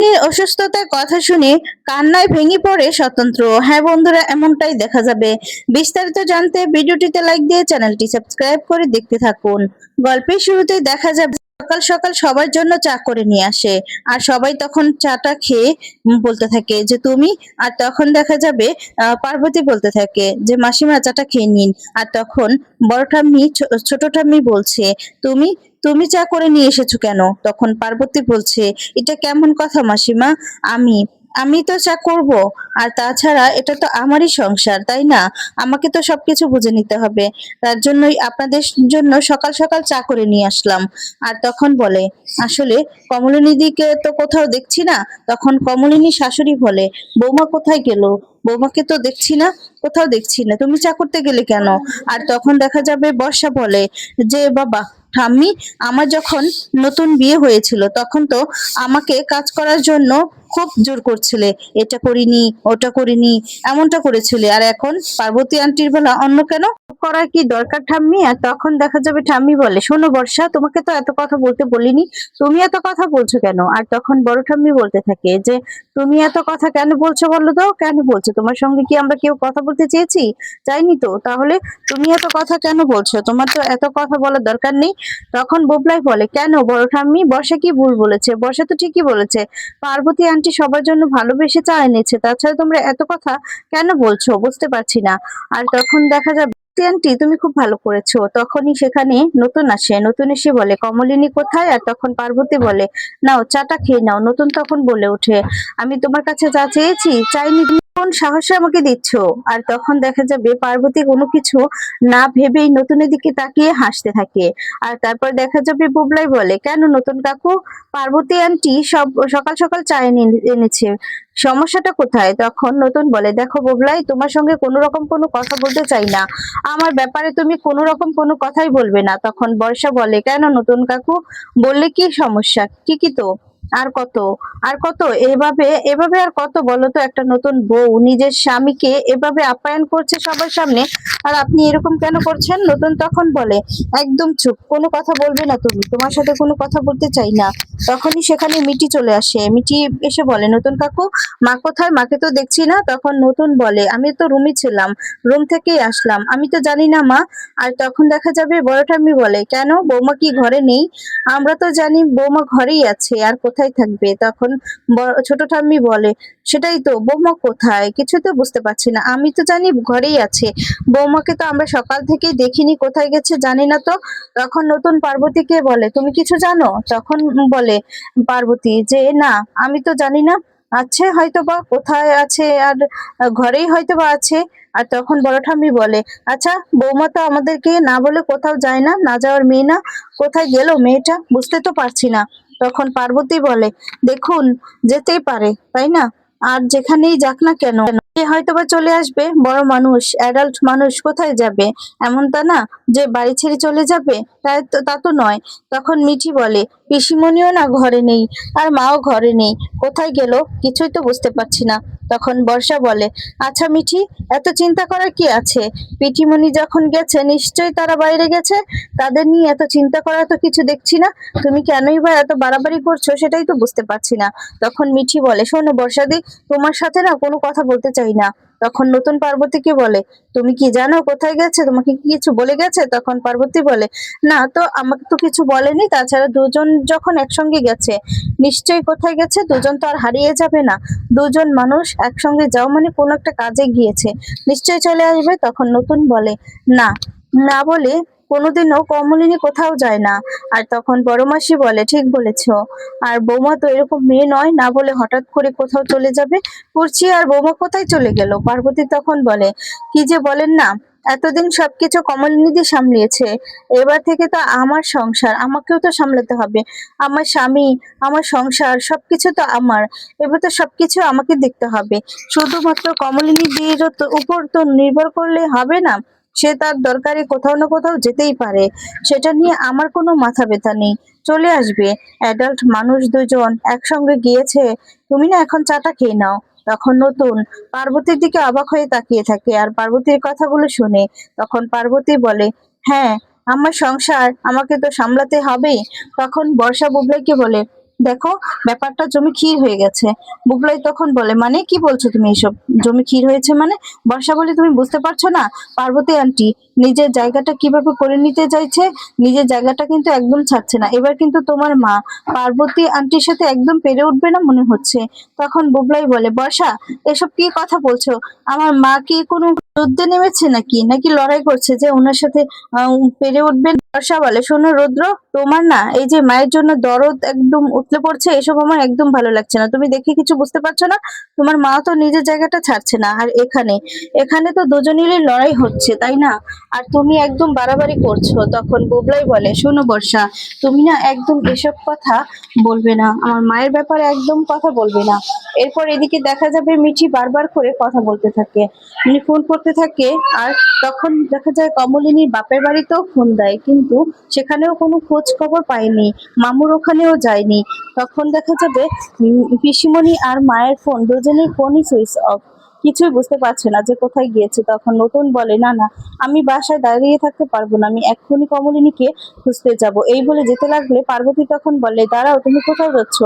এই অসুস্থতার কথা শুনে কান্নায় ভেঙে পড়ে স্বতন্ত্র। হ্যাঁ বন্ধুরা, এমনটাই দেখা যাবে। বিস্তারিত জানতে ভিডিওটিতে লাইক দিয়ে চ্যানেলটি সাবস্ক্রাইব করে দেখতে থাকুন। গল্পের শুরুতেই দেখা যাবে সকাল সকাল সবার জন্য চা করে নিয়ে আসে। আর সবাই তখন চাটা খেয়ে বলতে থাকে যে তুমি। আর তখন দেখা যাবে পার্বতী বলতে থাকে যে মাসিমা চাটা খেয়ে নিন। আর তখন বড় ঠাম্মি ছোট ঠাম্মি বলছে তুমি তুমি চা করে নিয়ে এসেছো কেন? তখন পার্বতী বলছে এটা কেমন কথা মাসিমা? আমি আমি তো চা করব। আর তাছাড়া এটা তো আমারই সংসার, তাই না? আমাকে তো সবকিছু বুঝে নিতে হবে। তার জন্যই আপনাদের জন্য সকাল সকাল চা করে নিয়ে আসলাম। আর তখন বলে আসলে কমলিনী দিকে তো কোথাও দেখছি না। তখন কমলিনী শাশুড়ি বলে বৌমা কোথায় গেল? বৌমাকে তো দেখছি না, কোথাও দেখছি না, তুমি চা করতে গেলে কেন? আর তখন দেখা যাবে বর্ষা বলে যে বাবা ঠাম্মি, আমার যখন নতুন বিয়ে হয়েছিল তখন তো আমাকে কাজ করার জন্য খুব জোর করছিলে, এটা করিনি ওটা করিনি এমনটা করেছিলে, আর এখন পার্বতী আন্টির বেলা অন্য কেন? করার কি দরকার ঠাম্মি? আর তখন দেখা যাবে ঠাম্মি বলে শোনো বর্ষা, তোমাকে তো এত কথা বলতে বলিনি, তুমি এত কথা বলছো কেন? আর তখন বড় ঠাম্মি বলতে থাকে যে তুমি এত কথা কেন বলছো বলো তো, কেন বলছো? তোমার সঙ্গে কি আমরা কেউ কথা বলতে চেয়েছি? চাইনি তো, তাহলে তুমি এত কথা কেন বলছো? তোমার তো এত কথা বলার দরকার নেই। তখন বোবলাই বলে কেন বড় ঠাম্মি, বর্ষা কি ভুল বলেছে? বর্ষা তো ঠিকই বলেছে, পার্বতী আন্টি সবার জন্য ভালোবেসে চা এনেছে, তাছাড়া তোমরা এত কথা কেন বলছো বুঝতে পারছি না। আর তখন দেখা যাবে আন্টি তুমি খুব ভালো করেছো। তখনই সেখানে নতুন আসে, নতুন এসে বলে কমলিনী কোথায়? আর তখন পার্বতী বলে নাও চাটা খেয়ে নাও। নতুন তখন বলে ওঠে আমি তোমার কাছে যা চেয়েছি চাইনি, তুমি কোন সাহসে আমাকে দিচ্ছ? আর তখন দেখা যাবে পার্বতী কোনো কিছু না ভেবেই নতুনের দিকে তাকিয়ে হাসতে থাকে। আর তারপর দেখা যাবে বুবলাই বলে কেন নতুন কাকু, পার্বতী আন্টি সব সকাল সকাল চা এনেছে, সমস্যাটা কোথায়? তখন নতুন বলে দেখো বুবলাই, তোমার সঙ্গে কোনো রকম কোনো কথা বলতে চাই না, আমার ব্যাপারে তুমি কোনো রকম কোনো কথাই বলবে না। তখন বর্ষা বলে কেন নতুন কাকু, বললে কি সমস্যা? ঠিকই তো, আর কত আর কত এভাবে এভাবে আর কত বলো তো? একটা নতুন বউ নিজের স্বামীকে এভাবে আপ্যায়ন করছে সবার সামনে, আর আপনি এরকম কেন করছেন? নতুন তখন বলে একদম চুপ, কোনো কথা বলবে না তুমি, তোমার সাথে কোনো কথা বলতে চাই না। তখনই সেখানে মিটি চলে আসে, মিটি এসে বলে নতুন কাকু মা কোথায়? মাকে তো দেখছি না। তখন নতুন বলে আমি তো রুমে ছিলাম, রুম থেকেই আসলাম, আমি তো জানি না মা। আর তখন দেখা যাবে বড় ঠাম্মি বলে কেন বৌমা কি ঘরে নেই? আমরা তো জানি বৌমা ঘরেই আছে, আর কোথায় থাকবে? তখন ছোট ঠাম্মি বলে সেটাই তো, বৌমা কোথায় কিছু তো বুঝতে পারছি না, আমি তো জানি ঘরেই আছে, বৌমাকে তো আমরা সকাল থেকেই দেখিনি, কোথায় গেছে জানি না তো। তখন নতুন পার্বতীকে বলে তুমি কিছু জানো? তখন বলে পার্বতী যে না আমি তো জানি না, আছে হয়তো বা, কোথায় আছে? আর ঘরেই হয়তো বা আছে। আর তখন বড় ঠাম্মি বলে আচ্ছা বৌমা তো আমাদেরকে না বলে কোথাও যায় না, না যাওয়ার মেয়ে না, কোথায় গেল মেয়েটা বুঝতে তো পারছি না। তখন পার্বতী বলে দেখুন যেতেই পারে তাই না, আর যেখানেই যাক না কেন সে হয়তোবা চলে আসবে, বড় মানুষ অ্যাডাল্ট মানুষ কোথায় যাবে? এমন তা না যে বাড়ি ছেড়ে চলে যাবে, তা তো নয়। তখন মিঠি বলে পিসিমণিও না ঘরে নেই, আর মাও ঘরে নেই, কোথায় গেল কিছুই তো বুঝতে পারছি না। তখন বর্ষা বলে আচ্ছা মিঠি, এত চিন্তা করার কি আছে? পিঠিমণি যখন গেছে নিশ্চয়ই তারা বাইরে গেছে, তাদের নিয়ে এত চিন্তা করা তো কিছু দেখছি না, তুমি কেনই বা এত বাড়াবাড়ি করছো সেটাই তো বুঝতে পারছি না। তখন মিঠি বলে শোনো বর্ষাদি, তোমার সাথে না কোনো কথা বলতে চাই না। তখন নতুন পার্বতীকে বলে তুমি কি জানো কোথায় গেছে? তোমাকে কি কিছু বলে গেছে? তখন পার্বতী বলে না তো, আমাকে তো কিছু বলেনি, তাছাড়া দুজন যখন একসঙ্গে গেছে নিশ্চয়ই কোথায় গেছে, দুজন তো আর হারিয়ে যাবে না, দুজন মানুষ একসঙ্গে যাও মানে কোনো একটা কাজে গিয়েছে, নিশ্চয়ই চলে আসবে। তখন নতুন বলে না, না বলে কোনোদিনও কমলিনী কোথাও যায় না। আর তখন বড় মাসি বলে ঠিক বলেছো, আর বৌমা তো এরকম মেয়ে নয় না বলে হঠাৎ করে কোথাও চলে যাবে। করছি আর বৌমা কোথায় চলে গেল? পার্বতী তখন বলে কি যে বলেন না, এতদিন সবকিছু কমলিনীদি সামলিয়েছে, এবার থেকে তো আমার সংসার, আমাকেও তো সামলাতে হবে, আমার স্বামী, আমার সংসার সবকিছু তো আমার, এবার তো সবকিছু আমাকে দেখতে হবে। শুধুমাত্র কমলিনী দির উপর তো নির্ভর করলে হবে না, সে তার দরকারে কোথাও না কোথাও যেতেই পারে, সেটা নিয়ে আমার কোনো মাথা ব্যথা নেই, চলে আসবে। অ্যাডাল্ট মানুষ দুজন একসঙ্গে গিয়েছে, তুমি না এখন চাটা খেয়ে নাও। তখন নতুন পার্বতীর দিকে অবাক হয়ে তাকিয়ে থাকে আর পার্বতীর কথাগুলো শুনে। তখন পার্বতী বলে হ্যাঁ, আমার সংসার আমাকে তো সামলাতে হবেই। তখন বর্ষা বুবলাইকে বলে দেখো ব্যাপারটা জমি ক্ষীর হয়ে গেছে। বুবলাই তখন বলে, মানে কি বলছো তুমি এসব? জমি ক্ষীর হয়েছে মানে? বর্ষা বলে, তুমি বুঝতে পারছো না? পার্বতী আন্টি নিজের জায়গাটা কিভাবে করে নিতে চাইছে। নিজের জায়গাটা কিন্তু একদম ছাড়ছে না। এবার কিন্তু তোমার মা পার্বতী আন্টির সাথে একদম পেরে উঠবে না মনে হচ্ছে। তখন বুবলাই বলে, বর্ষা এসব কি কথা বলছো? আমার মা কি কোনো যুদ্ধে নেমেছে নাকি, নাকি লড়াই করছে যে ওনার সাথে পেরে উঠবেন? বর্ষা বলে, শোনো রুদ্র, তোমার না এই যে মায়ের জন্য দরদ একদম উতলে পড়ছে, এসব আমার একদম ভালো লাগছে না। তুমি দেখে কিছু বুঝতে পারছো না? তোমার মা তো নিজের জায়গাটা ছাড়ছে না, আর এখানে এখানে তো দুজনেরই লড়াই হচ্ছে, তাই না? আর তুমি একদম বাড়াবাড়ি করছো। তখন বুবলাই বলে, শোনো বর্ষা, তুমি না একদম এসব কথা বলবে না, আমার মায়ের ব্যাপারে একদম কথা বলবে না। এরপর এদিকে দেখা যাবে মিঠি বারবার করে কথা বলতে থাকে, মানে ফোন করতে থাকে। আর তখন দেখা যায় কমলিনীর বাপের বাড়িতেও ফোন দেয়, কিন্তু সেখানেও কোনো খোঁজ খবর পায়নি। মামুর ওখানেও যায়নি। তখন দেখা যাবে পিসিমণি আর মায়ের ফোন, দুজনের ফোনই সুইচ অফ। কিছুই বুঝতে পারছে না যে কোথায় গিয়েছে। তখন নতুন বলে, না না, আমি বাসায় দাঁড়িয়ে থাকতে পারবো না, আমি এক্ষুনি কমলিনীকে খুঁজতে যাব। এই বলে যেতে লাগলে পার্বতী তখন বলে, দাঁড়াও, তুমি কোথায় যাচ্ছ?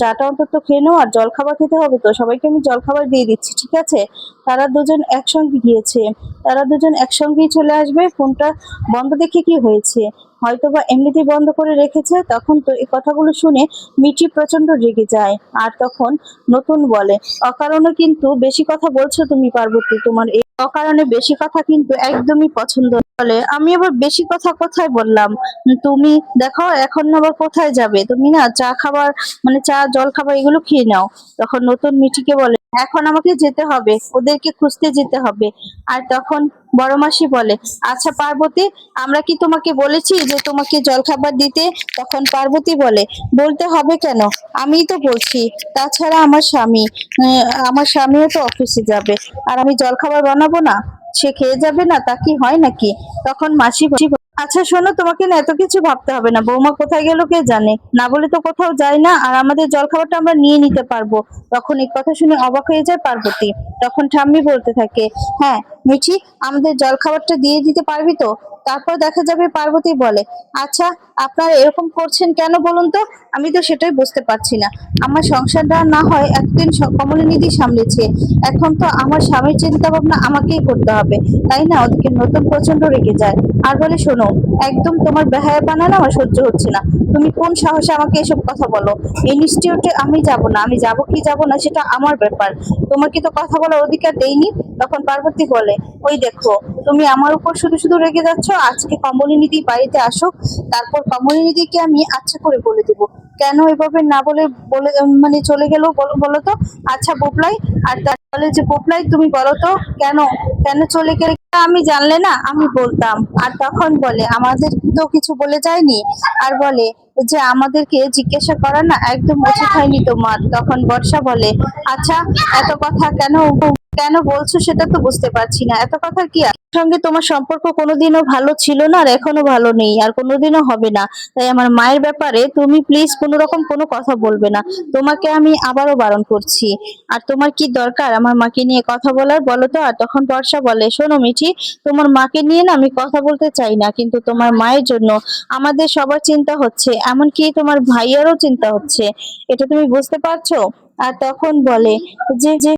চাটা অন্তত খেয়ে নাও, আর জল খাবার খেতে হবে তো, সবাইকে আমি জল খাবার দিয়ে দিচ্ছি, ঠিক আছে? তারা দুজন একসঙ্গে গিয়েছে। তারা দুজন একসঙ্গেই চলে আসবে। ফোনটা বন্ধ দেখে কি হয়েছে, হয়তোবা এমনিতেই বন্ধ করে রেখেছে। তখন তো এই কথাগুলো শুনে মিঠি প্রচন্ড রেগে যায়। আর তখন নতুন বলে, অকারণে কিন্তু বেশি কথা বলছো তুমি পার্বতী, তোমার এই অকারণে বেশি কথা কিন্তু একদমই পছন্দ নয়। বলে, আমি আবার বেশি কথা কোথায় বললাম? তুমি দেখো এখন আবার কোথায় যাবে? তুমি না চা খাবার, মানে চা জল খাবার এগুলো খেয়ে নাও। তখন নতুন মিঠিকে বলে, এখন আমাকে যেতে হবে, ওদেরকে খুঁজতে যেতে হবে। আর তখন বড় মাসি বলে, আচ্ছা পার্বতী, আমরা কি তোমাকে বলেছি যে তোমাকে জলখাবার দিতে? তখন পার্বতী বলে, বলতে হবে কেন, আমিই তো বলছি। তাছাড়া আমার স্বামী, আমার স্বামীও তো অফিসে যাবে, আর আমি জলখাবার বানাবো না, সে খেয়ে যাবে না, তা কি হয় নাকি? তখন মাসি বলে, আচ্ছা শোনো, তোমাকে না এত কিছু ভাবতে হবে না, বৌমা কোথায় গেল কে জানে, না বলে তো কোথাও যায় না, আর আমাদের জলখাবারটা আমরা নিয়ে নিতে পারবো। তখন এই কথা শুনে অবাক হয়ে যায় পার্বতী। তখন ঠাম্মি বলতে থাকে, হ্যাঁ মিঠি, আমাদের জলখাবারটা দিয়ে দিতে পারবি তো? তারপর দেখা যাবে পার্বতী বলে, আচ্ছা আপনারা এরকম করছেন কেন বলুন তো? আমি তো সেটাই বুঝতে পারছি না। আমার সংসারটা না হয় এতদিন কমলিনীদি সামলেছে, এখন তো আমার স্বামীর চিন্তা ভাবনা আমাকেই করতে হবে, তাই না? ওদিকে নতুন প্রচন্ড রেগে যায় আর বলে, শোনো, একদম তোমার বেহায়াপনা না আমার সহ্য হচ্ছে না। তুমি কোন সাহসে আমাকে এসব কথা বলো? ইনস্টিটিউটে আমি যাব না, আমি যাব কি যাব না সেটা আমার ব্যাপার, তোমাকে তো কথা বলার অধিকার দেইনি। তখন পার্বতী বলে, ওই দেখো, তুমি আমার উপর শুধু শুধু রেগে যাচ্ছ। আজকে কমলিনীদি বাড়িতে আসুক, তারপর কমলিনীদিকে আমি আচ্ছা করে বলে দিব কেন এভাবে না বলে বলে মানে চলে গেল, বলো বলো তো। আচ্ছা বুবলাই, আর তার বলে যে, বুবলাই তুমি বলো তো, কেন কেন চলে গেলে? আমি জানলে না আমি বলতাম। আর তখন বলে, আমাদের তো কিছু বলে যায়নি। আর বলে যে, আমাদেরকে জিজ্ঞাসা করা না একদম উচিত হয়নি তোমার। তখন বর্ষা বলে, আচ্ছা এত কথা কেন কেন বলছো সেটা তো বুঝতে পারছি না, এত কথা কি আছে? আমার সঙ্গে তোমার সম্পর্ক কোনোদিনও ভালো ছিল না, আর এখনো ভালো নেই, আর কোনোদিনও হবে না। তাই আমার মায়ের ব্যাপারে তুমি প্লিজ কোনো রকম কোনো কথা বলবে না, তোমাকে আমি আবারও বারণ করছি। আর তোমার কি দরকার আমার মাকে নিয়ে কথা বলার, বলো তো? আর তখন বর্ষা বলে, শোনো মিঠি, তোমার মাকে নিয়ে না আমি কথা বলতে চাই না, কিন্তু তোমার মায়ের জন্য আমাদের সবার চিন্তা হচ্ছে, এমনকি তোমার ভাইয়ারও চিন্তা হচ্ছে, এটা তুমি বুঝতে পারছো? আর তখন বলে যে যে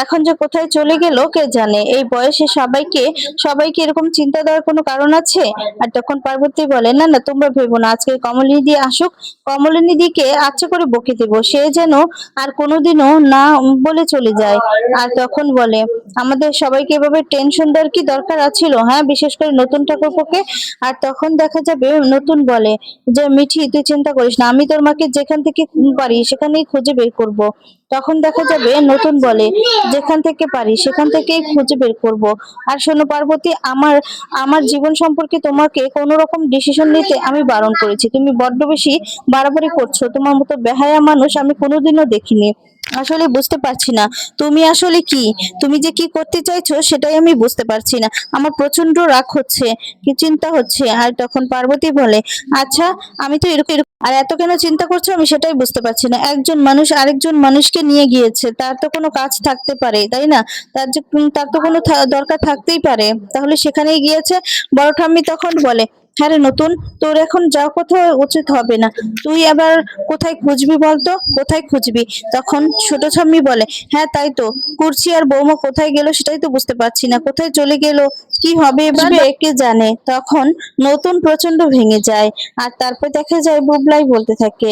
এখন যে কোথায় চলে গেল কে জানে, এই বয়সে সবাইকে সবাইকে এরকম চিন্তা দেওয়ার কোনো কারণ আছে? আর তখন পার্বতী বলে, না না তোমরা ভেবো না, আজকে কমলিনী আসুক, কমলিনীদিকে আচ্ছা করে বকে দেবো, সে যেন আর কোনোদিনও না বলে চলে যায়। আর তখন বলে, আমাদের সবাইকে এভাবে টেনশন দেওয়ার কি দরকার আছিল, হ্যাঁ, বিশেষ করে নতুন ঠাকুরপোকে? আর তখন দেখা যাবে নতুন বলে যে, মিঠি তুই চিন্তা করিস না, আমি তোর মাকে যেখান থেকে পারি সেখানেই খুঁজে বের করব। তখন দেখা যাবে নতুন বলে, যেখান থেকে পারি সেখান থেকেই খুঁজে বের করব। আর শোনো পার্বতী, আমার আমার জীবন সম্পর্কে তোমাকে কোনো রকম ডিসিশন নিতে আমি বারণ করেছি, তুমি বড্ড বেশি বাড়াবাড়ি করছো, তোমার মতো বেহায়া মানুষ আমি কোনোদিনও দেখিনি। আসলে বুঝতে পারছি না তুমি আসলে কি, তুমি যে কি করতে চাইছো সেটাই আমি বুঝতে পারছি না, আমার প্রচন্ড রাগ হচ্ছে, কি চিন্তা হচ্ছে। আর তখন পার্বতী বলে, আচ্ছা আমি তো এরকম আর এত কেন চিন্তা করছো আমি সেটাই বুঝতে পারছি না। একজন মানুষ আরেকজন মানুষকে নিয়ে গিয়েছে, তার তো কোনো কাজ থাকতে পারে, তাই না? তার তো কোনো দরকার থাকতেই পারে, তাহলে সেখানেই গিয়েছে। বড় ঠাম্মি তখন বলে, হ্যাঁ রে নতুন, তোর এখন যাওয়া কোথাও উচিত হবে না। তুই আবার কোথায় খুঁজবি বলতো, কোথায় খুঁজবি? তখন ছোট ছাম্মি বলে, হ্যাঁ তাই তো, কুর্চি আর বৌমা কোথায় গেল সেটাই তো বুঝতে পারছি না, কোথায় চলে গেল, কি হবে এবার কে জানে। তখন নতুন প্রচন্ড ভেঙে যায়। আর তারপর দেখা যায় বুবলাই বলতে থাকে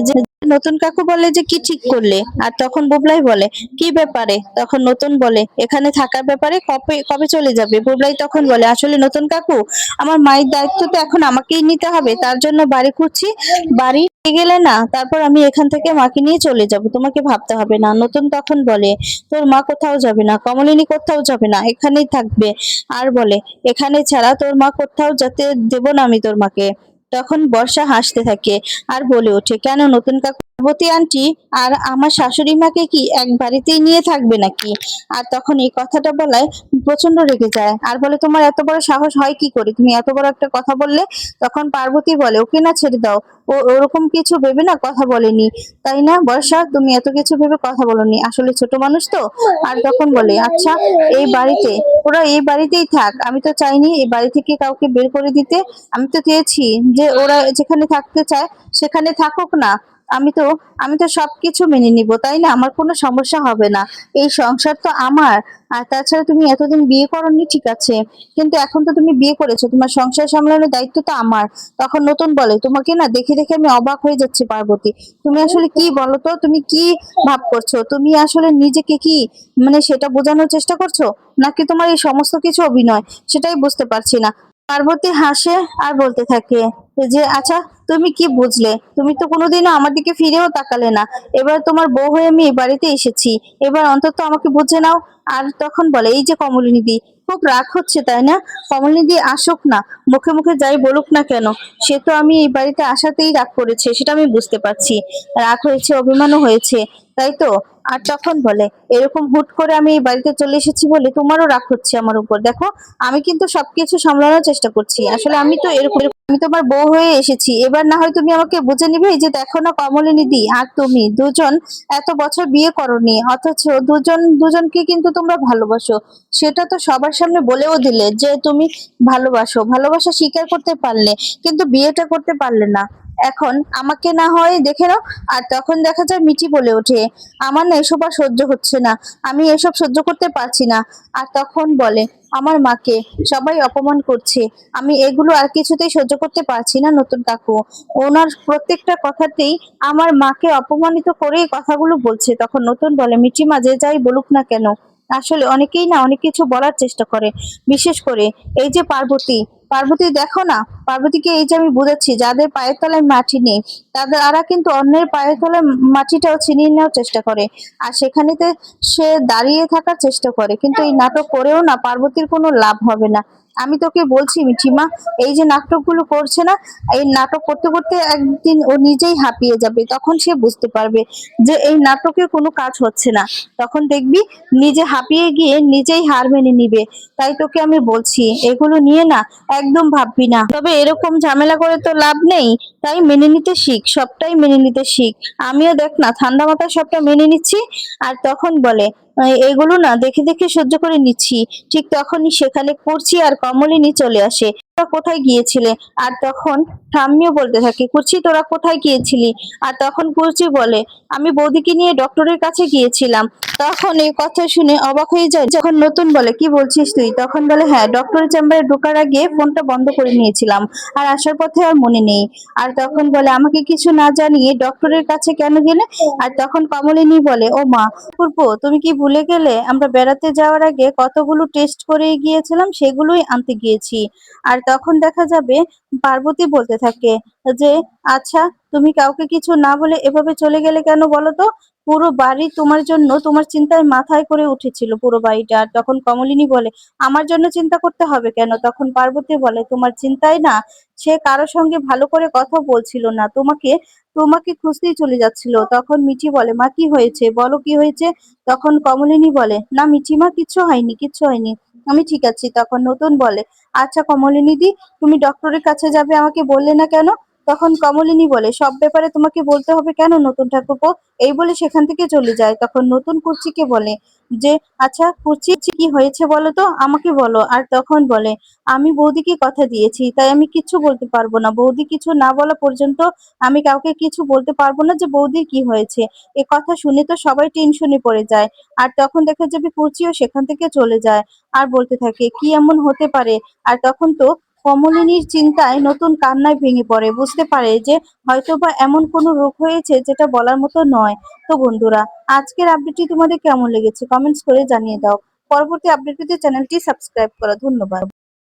যে নতুন কাকু বলে যে কি ঠিক করলে? আর তখন বুবলাই বলে কি ব্যাপারে? তখন নতুন বলে এখানে থাকার ব্যাপারে, কবে কবে চলে যাবে? বুবলাই তখন বলে আসলে নতুন কাকু, আমার মায়ের দায়িত্ব তো এখন আমাকেই নিতে হবে, তার জন্য বাড়ি খুঁজছি। বাড়ি পেয়ে গেলে না তারপর আমি এখান থেকে মাকে নিয়ে চলে যাব, তোমাকে ভাবতে হবে না। নতুন তখন বলে তোর মা কোথাও যাবে না, কমলিনী কোথাও যাবে না, এখানেই থাকবে। আর বলে এখানে ছাড়া তোর মা কোথাও যেতে দেব না আমি তোর মাকে। তখন বর্ষা হাসতে থাকে আর বলে ওঠে কেন নতুন কাকু, পার্বতী আন্টি আর আমার শাশুড়ি মাকে কি এক বাড়িতেই নিয়ে থাকবে নাকি? আর তখন এই কথাটা বলায় প্রচন্ড রেগে যায় আর বলে তোমার এত বড় সাহস হয় কি করে, তুমি এত বড় একটা কথা বললে? তখন পার্বতী বলে ওকে না ছেড়ে দাও, ও ওরকম কিছু ভেবে না কথা বলেনি, তাই না বর্ষা? তুমি এত কিছু ভেবে কথা বলনি, আসলে ছোট মানুষ তো। আর তখন বলে আচ্ছা, এই বাড়িতে ওরা এই বাড়িতেই থাক, আমি তো চাইনি এই বাড়ি থেকে কাউকে বের করে দিতে। আমি তো চেয়েছি যে ওরা যেখানে থাকতে চায় সেখানে থাকুক না। আমি তো আমি তো সবকিছু মেনে নিব, তাই না? আমার কোনো সমস্যা হবে না, এই সংসার তো আমার। আর তাছাড়া তুমি এতদিন বিয়ে করোনি ঠিক আছে, কিন্তু এখন তো তুমি বিয়ে করেছো, তোমার সংসার সামলানোর দায়িত্ব তো আমার। তখন নতুন বলে তোমাকে না দেখে দেখে আমি অবাক হয়ে যাচ্ছি পার্বতী, তুমি আসলে কি বলো তো, তুমি কি ভাব করছো? তুমি আসলে নিজেকে কি মানে সেটা বোঝানোর চেষ্টা করছো, নাকি তোমার এই সমস্ত কিছু অভিনয়, সেটাই বুঝতে পারছি না। পার্বতী হাসে আর বলতে থাকে যে আচ্ছা, তুমি কি বুঝলে? তুমি তো কোনোদিনও আমার দিকে ফিরেও তাকালে না, এবার তোমার বউ হয়ে আমি এই বাড়িতে এসেছি, এবার অন্তত আমাকে বুঝে নাও। আর তখন বলে এই যে কমলিনীদি, খুব রাগ হচ্ছে তাই না? কমলিনীদি আসুক না, মুখে মুখে যাই বলুক না কেন, সে তো আমি এই বাড়িতে আসাতেই রাগ করেছে, সেটা আমি বুঝতে পারছি। রাগ হয়েছে, অভিমানও হয়েছে, তাই তো? আর তখন বলে এরকম হুট করে আমি এই বাড়িতে চলে এসেছি বলে তোমারও রাগ হচ্ছে আমার উপর। দেখো, আমি কিন্তু সবকিছু সামলানোর চেষ্টা করছি, আসলে আমি তো এরকম, আমি তোমার বউ হয়ে এসেছি, এবার না হয় তুমি আমাকে বুঝে নিবে। এই যে দেখো না কমলিনীদি, আর তুমি দুজন এত বছর বিয়ে করোনি, অথচ দুজনকে কিন্তু তোমরা ভালোবাসো, সেটা তো সবার সামনে বলেও দিলে যে তুমি ভালোবাসো, ভালোবাসা স্বীকার করতে পারলে, কিন্তু বিয়েটা করতে পারলে না। এখন আমাকে না হয় দেখে নাও। আর তখন দেখা যায় মিঠি বলে ওঠে আমার না এসব আর সহ্য হচ্ছে না, আমি এসব সহ্য করতে পারছি না। আর তখন বলে আমার মাকে সবাই অপমান করছে, আমি এগুলো আর কিছুতেই সহ্য করতে পারছি না নতুন কাকু, ওনার প্রত্যেকটা কথাতেই আমার মাকে অপমানিত করেই কথাগুলো বলছে। তখন নতুন বলে মিঠি মা যে যাই বলুক না কেন, আসলে অনেকেই না অনেক কিছু বলার চেষ্টা করে, বিশেষ করে এই যে পার্বতী, পার্বতী দেখো না, পার্বতীকে এই যে আমি বুঝাচ্ছি যাদের পায়ের তলায় মাটি নেই, তারা কিন্তু অন্যের পায়ের তলায় মাটিটাও ছিনিয়ে নেওয়ার চেষ্টা করে, আর সেখানেতে সে দাঁড়িয়ে থাকার চেষ্টা করে, কিন্তু এই নাটক করেও না পার্বতীর কোনো লাভ হবে না। আমি তোকে বলছি মিঠিমা, এই যে নাটকগুলো করছে না, এই নাটক করতে করতে একদিন ও নিজেই হাঁপিয়ে যাবে, তখন সে বুঝতে পারবে যে এই নাটকে কোনো কাজ হচ্ছে না, তখন দেখবি নিজে হাঁপিয়ে গিয়ে নিজেই হার মেনে নিবে। তাই তোকে আমি বলছি এগুলো নিয়ে না একদম ভাববি না, তবে এরকম ঝামেলা করে তো লাভ নেই, তাই মেনে নিতে শিখ, সবটাই মেনে নিতে শিখ। আমিও দেখ না ঠান্ডা মাথায় সবটা মেনে নিচ্ছি। আর তখন বলে এগুলো না দেখে দেখে সহ্য করে নিচ্ছি। ঠিক তখনই সেখানে কুর্চি আর কমলিনী চলে আসে। তোরা কোথায় গিয়েছিলে? আর তখন ঠাম্মিও বলতে থাকে কুর্চি তোরা কোথায় গিয়েছিলি? আর তখন কুর্চি বলে আমি বৌদিকে নিয়ে ডক্টরের কাছে গিয়েছিলাম। তখন এই কথা শুনে অবাক হয়ে যায় যখন নতুন বলে কি বলছিস তুই? তখন বলে হ্যাঁ, ডক্টরের চেম্বারে ঢোকার আগে ফোনটা বন্ধ করে নিয়েছিলাম, আর আসার পথে আর মনে নেই। আর তখন বলে আমাকে কিছু না জানিয়ে ডক্টরের কাছে কেন গেলে? আর তখন কমলিনী বলে ও মা ফুরপো, তুমি কি ভুলে গেলে আমরা বেড়াতে যাওয়ার আগে কতগুলো টেস্ট করে গিয়েছিলাম, সেগুলোই আনতে গিয়েছি। আর তখন দেখা যাবে পার্বতী বলতে থাকে যে আচ্ছা, তুমি কাউকে কিছু না বলে এভাবে চলে গেলে কেন বলো তো? পুরো বাড়ি তোমার জন্য, তোমার চিন্তায় মাথায় করে উঠেছিল পুরো বাড়িটা। আর তখন কমলিনী বলে আমার জন্য চিন্তা করতে হবে কেন? তখন পার্বতী বলে তোমার চিন্তায় না সে কারোর সঙ্গে ভালো করে কথা বলছিল না, তোমাকে তোমাকে খুঁজতেই চলে যাচ্ছিল। তখন মিঠি বলে মা কি হয়েছে, বলো কি হয়েছে? তখন কমলিনী বলে না মিঠি মা, কিচ্ছু হয়নি, কিচ্ছু হয়নি, আমি ঠিক আছি। তখন নতুন বলে আচ্ছা কমলিনী দি, তুমি ডক্টরের কাছে যাবে আমাকে বললে না কেন? তখন কমলিনী বলে সব ব্যাপারে তোমাকে বলতে হবে কেন নতুন ঠাকুরপো? এই বলে সেখান থেকে চলে যায়। তখন নতুন কুর্চিকে বলে যে আচ্ছা কুচি কি হয়েছে বলো তো, আমাকে বলো। আর তখন বলে আমি বৌদিকে কথা দিয়েছি, তাই আমি কিচ্ছু বলতে পারবো না। বৌদি কিছু না বলা পর্যন্ত আমি কাউকে কিছু বলতে পারবো না যে বৌদির কি হয়েছে। এ কথা শুনে তো সবাই টেনশনে পড়ে যায়। আর তখন দেখা যাবে কুচিও সেখান থেকে চলে যায় আর বলতে থাকে কি এমন হতে পারে। আর তখন তো কমলিনীর চিন্তায় নতুন কান্নায় ভেঙে পড়ে, বুঝতে পারে যে হয়তোবা এমন কোনো রোগ হয়েছে যেটা বলার মতো নয়। তো বন্ধুরা, আজকের আপডেটটি তোমাদের কেমন লেগেছে কমেন্টস করে জানিয়ে দাও। পরবর্তী আপডেট পেতে চ্যানেলটি সাবস্ক্রাইব করো। ধন্যবাদ।